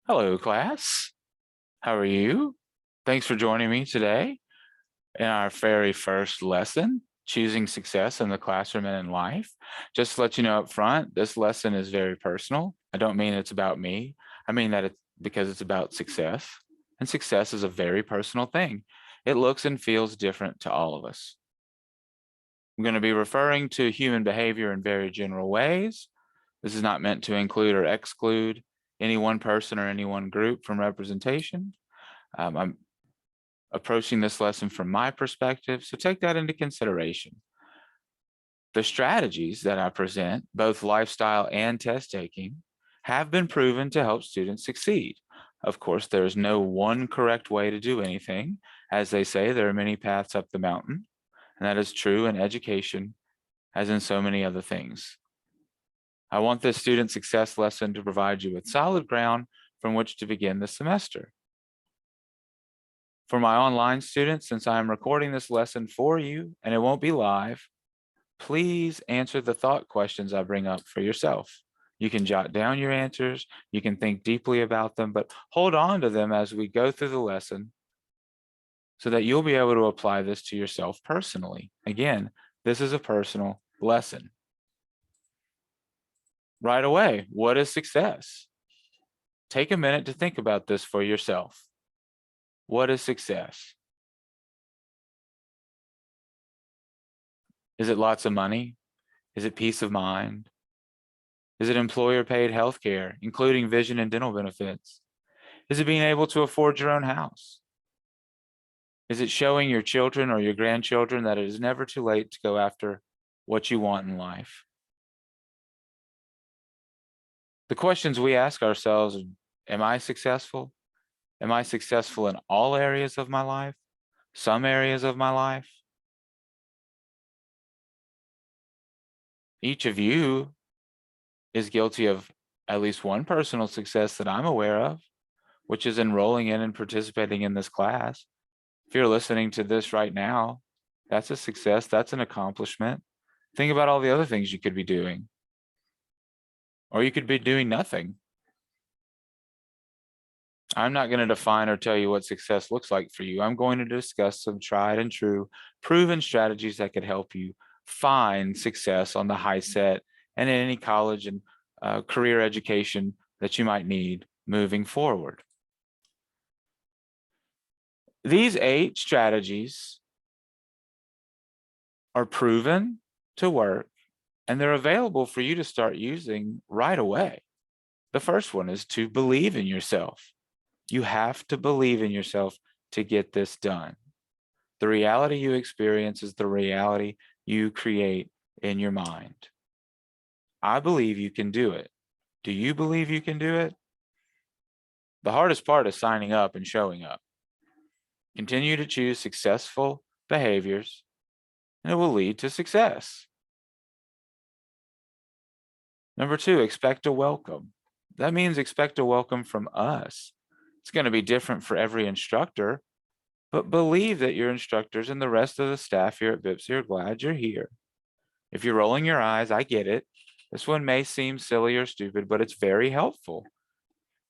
Hello, class. How are you? Thanks for joining me today in our very first lesson, Choosing Success in the Classroom and in Life. Just to let you know up front, this lesson is very personal. I don't mean it's about me. I mean that it's because it's about success. And success is a very personal thing. It looks and feels different to all of us. I'm going to be referring to human behavior in very general ways. This is not meant to include or exclude any one person or any one group from representation. I'm approaching this lesson from my perspective, so take that into consideration. The strategies that I present, both lifestyle and test taking, have been proven to help students succeed. Of course, there is no one correct way to do anything. As they say, there are many paths up the mountain, and that is true in education as in so many other things. I want this student success lesson to provide you with solid ground from which to begin the semester. For my online students, since I am recording this lesson for you and it won't be live, please answer the thought questions I bring up for yourself. You can jot down your answers, you can think deeply about them, but hold on to them as we go through the lesson so that you'll be able to apply this to yourself personally. Again, this is a personal lesson. Right away, what is success? Take a minute to think about this for yourself. What is success? Is it lots of money? Is it peace of mind? Is it employer paid health care, including vision and dental benefits? Is it being able to afford your own house? Is it showing your children or your grandchildren that it is never too late to go after what you want in life? The questions we ask ourselves are, am I successful? Am I successful in all areas of my life? Some areas of my life? Each of you is guilty of at least one personal success that I'm aware of, which is enrolling in and participating in this class. If you're listening to this right now, that's a success, that's an accomplishment. Think about all the other things you could be doing, or you could be doing nothing. I'm not going to define or tell you what success looks like for you. I'm going to discuss some tried and true proven strategies that could help you find success on the high set and in any college and career education that you might need moving forward. These 8 strategies are proven to work, and they're available for you to start using right away. The first one is to believe in yourself. You have to believe in yourself to get this done. The reality you experience is the reality you create in your mind. I believe you can do it. Do you believe you can do it? The hardest part is signing up and showing up. Continue to choose successful behaviors, and it will lead to success. Number 2, expect a welcome. That means expect a welcome from us. It's going to be different for every instructor, but believe that your instructors and the rest of the staff here at BIPSI are glad you're here. If you're rolling your eyes, I get it. This one may seem silly or stupid, but it's very helpful.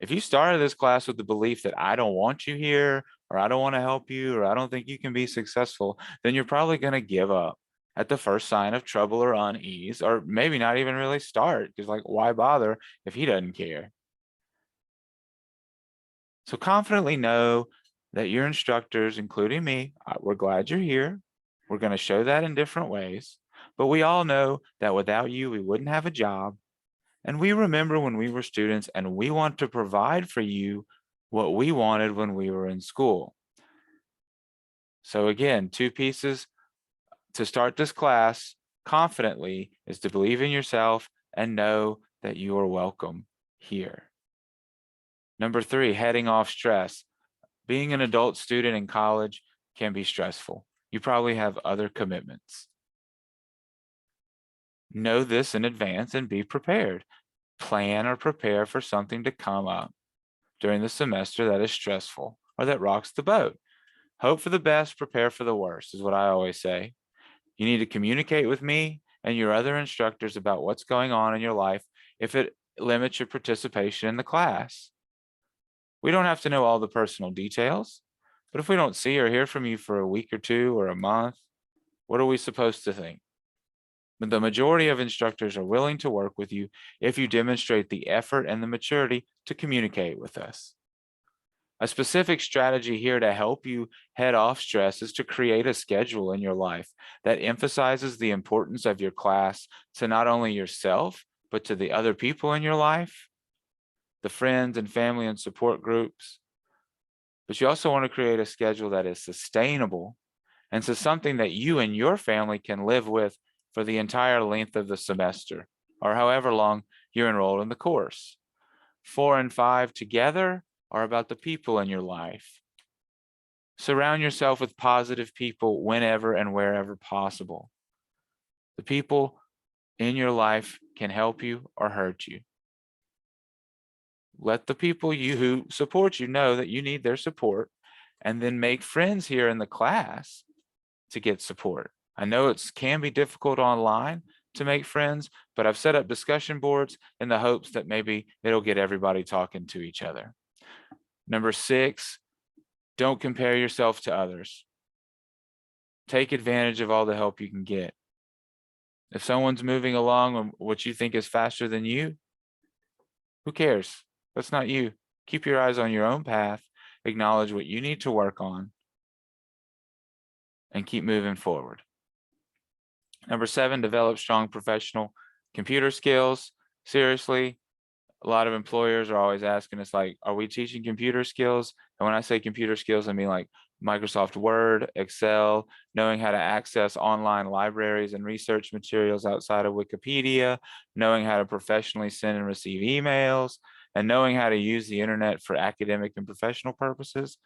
If you started this class with the belief that I don't want you here, or I don't want to help you, or I don't think you can be successful, then you're probably going to give up at the first sign of trouble or unease, or maybe not even really start, because like, why bother if he doesn't care? So confidently know that your instructors, including me, we're glad you're here. We're going to show that in different ways, but we all know that without you, we wouldn't have a job. And we remember when we were students, and we want to provide for you what we wanted when we were in school. So again, 2 pieces to start this class confidently is to believe in yourself and know that you are welcome here. Number 3, heading off stress. Being an adult student in college can be stressful. You probably have other commitments. Know this in advance and be prepared. Plan or prepare for something to come up during the semester that is stressful or that rocks the boat. Hope for the best, prepare for the worst, is what I always say. You need to communicate with me and your other instructors about what's going on in your life if it limits your participation in the class. We don't have to know all the personal details, but if we don't see or hear from you for a week or two or a month, what are we supposed to think? But the majority of instructors are willing to work with you if you demonstrate the effort and the maturity to communicate with us. A specific strategy here to help you head off stress is to create a schedule in your life that emphasizes the importance of your class to not only yourself, but to the other people in your life, the friends and family and support groups. But you also want to create a schedule that is sustainable and so something that you and your family can live with for the entire length of the semester or however long you're enrolled in the course. 4 and 5 together are about the people in your life. Surround yourself with positive people whenever and wherever possible. The people in your life can help you or hurt you. Let the people who support you know that you need their support, and then make friends here in the class to get support. I know it can be difficult online to make friends, but I've set up discussion boards in the hopes that maybe it'll get everybody talking to each other. Number 6, don't compare yourself to others. Take advantage of all the help you can get. If someone's moving along what you think is faster than you, who cares? That's not you. Keep your eyes on your own path, acknowledge what you need to work on, and keep moving forward. Number 7, develop strong professional computer skills. Seriously, a lot of employers are always asking us, like, are we teaching computer skills? And when I say computer skills, I mean like Microsoft Word, Excel, knowing how to access online libraries and research materials outside of Wikipedia, knowing how to professionally send and receive emails, and knowing how to use the internet for academic and professional purposes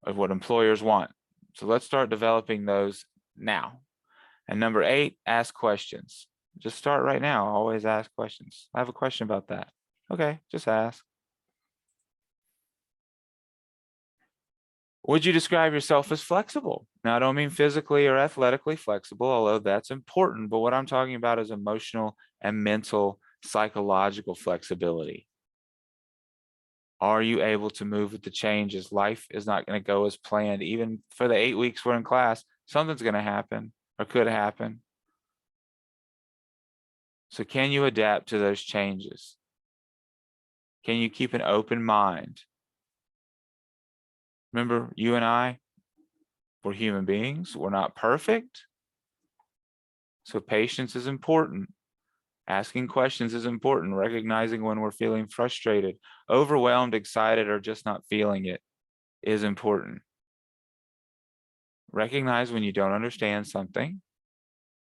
of what employers want. So let's start developing those now. And number 8, ask questions. Just start right now. Always ask questions. I have a question about that. Okay, just ask. Would you describe yourself as flexible? Now, I don't mean physically or athletically flexible, although that's important, but what I'm talking about is emotional and mental, psychological flexibility. Are you able to move with the changes? Life is not going to go as planned. Even for the 8 weeks we're in class, something's going to happen or could happen. So can you adapt to those changes? Can you keep an open mind? Remember, you and I, we're human beings. We're not perfect. So patience is important. Asking questions is important. Recognizing when we're feeling frustrated, overwhelmed, excited, or just not feeling it is important. Recognize when you don't understand something.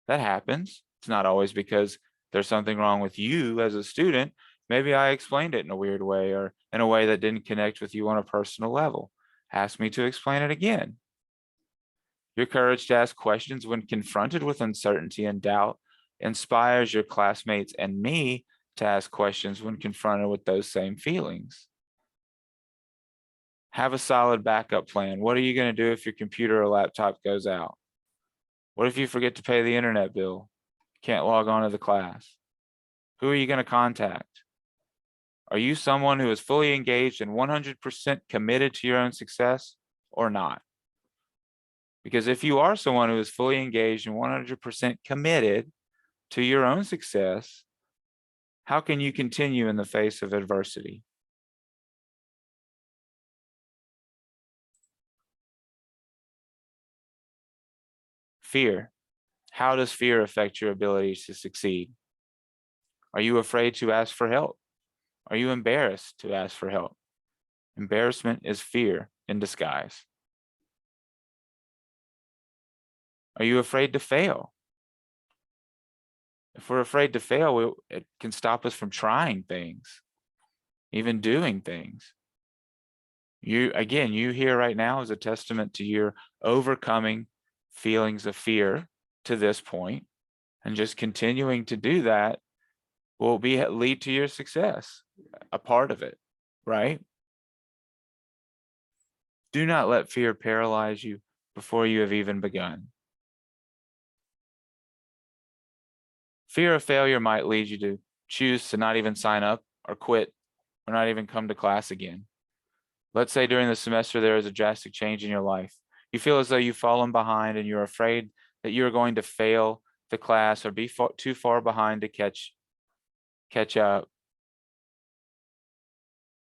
That happens. It's not always because there's something wrong with you as a student. Maybe I explained it in a weird way or in a way that didn't connect with you on a personal level. Ask me to explain it again. Your courage to ask questions when confronted with uncertainty and doubt inspires your classmates and me to ask questions when confronted with those same feelings. Have a solid backup plan. What are you going to do if your computer or laptop goes out? What if you forget to pay the internet bill? Can't log on to the class? Who are you going to contact? Are you someone who is fully engaged and 100% committed to your own success or not? Because if you are someone who is fully engaged and 100% committed to your own success, how can you continue in the face of adversity? Fear. How does fear affect your ability to succeed? Are you afraid to ask for help? Are you embarrassed to ask for help? Embarrassment is fear in disguise. Are you afraid to fail? If we're afraid to fail, it can stop us from trying things, even doing things. You here right now is a testament to your overcoming feelings of fear to this point, and just continuing to do that will lead to your success, a part of it, right? Do not let fear paralyze you before you have even begun. Fear of failure might lead you to choose to not even sign up or quit or not even come to class again. Let's say during the semester there is a drastic change in your life. You feel as though you've fallen behind and you're afraid that you're going to fail the class or be too far behind to catch up.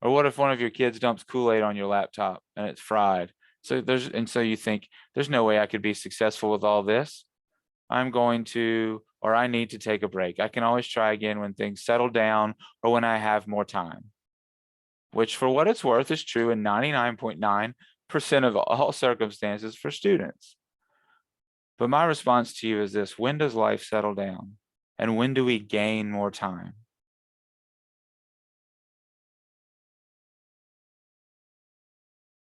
Or what if one of your kids dumps Kool-Aid on your laptop and it's fried? So you think there's no way I could be successful with all this. I need to take a break. I can always try again when things settle down or when I have more time, which for what it's worth is true in 99.9% of all circumstances for students. But my response to you is this: when does life settle down? And when do we gain more time?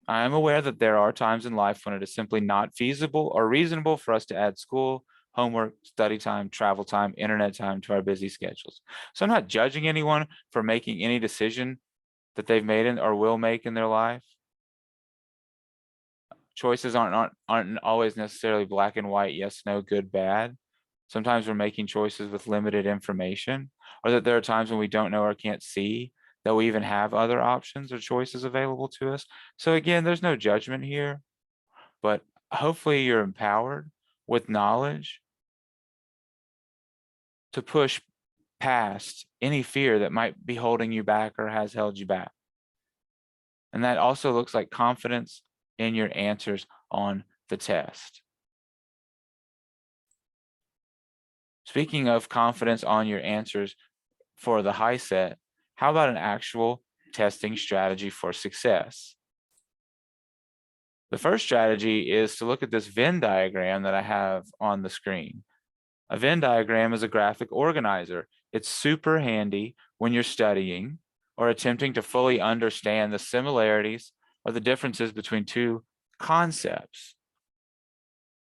I am aware that there are times in life when it is simply not feasible or reasonable for us to add school, homework, study time, travel time, internet time to our busy schedules. So I'm not judging anyone for making any decision that they've made or will make in their life. Choices aren't always necessarily black and white, yes, no, good, bad. Sometimes we're making choices with limited information, or that there are times when we don't know or can't see that we even have other options or choices available to us. So again, there's no judgment here, but hopefully you're empowered with knowledge to push past any fear that might be holding you back or has held you back. And that also looks like confidence in your answers on the test. Speaking of confidence on your answers for the high set, how about an actual testing strategy for success? The first strategy is to look at this Venn diagram that I have on the screen. A Venn diagram is a graphic organizer. It's super handy when you're studying or attempting to fully understand the similarities or the differences between two concepts.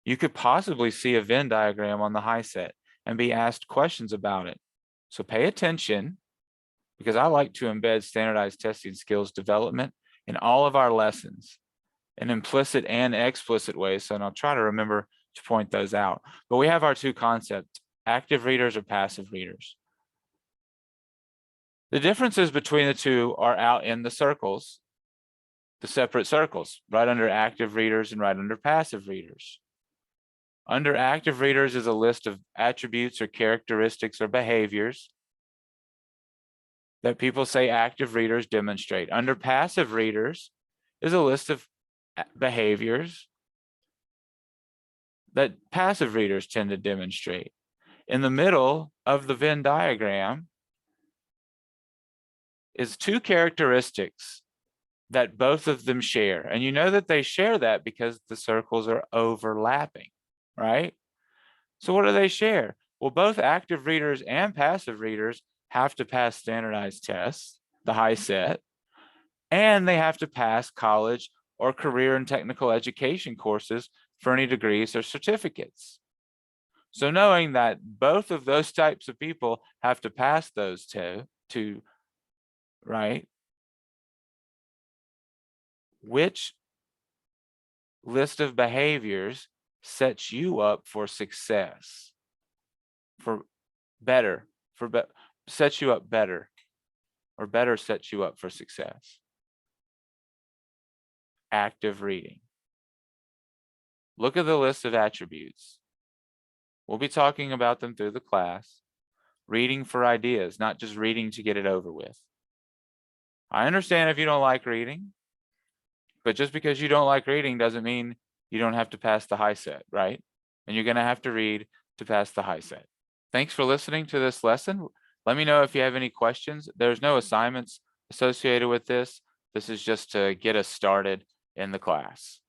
You could possibly see a Venn diagram on the high set and be asked questions about it. So pay attention, because I like to embed standardized testing skills development in all of our lessons in implicit and explicit ways. So I'll try to remember to point those out. But we have our two concepts: active readers or passive readers. The differences between the two are out in the circles, the separate circles, right under active readers and right under passive readers. Under active readers is a list of attributes or characteristics or behaviors that people say active readers demonstrate. Under passive readers is a list of behaviors that passive readers tend to demonstrate. In the middle of the Venn diagram is two characteristics that both of them share. And you know that they share that because the circles are overlapping, right? So what do they share? Well, both active readers and passive readers have to pass standardized tests, the high set, and they have to pass college or career and technical education courses for any degrees or certificates. So knowing that both of those types of people have to pass those two, right? Which list of behaviors sets you up for success, sets you up better, or better sets you up for success? Active reading. Look at the list of attributes. We'll be talking about them through the class. Reading for ideas, not just reading to get it over with. I understand if you don't like reading, but just because you don't like reading doesn't mean you don't have to pass the high set, right? And you're going to have to read to pass the high set. Thanks for listening to this lesson. Let me know if you have any questions. There's no assignments associated with this. This is just to get us started in the class.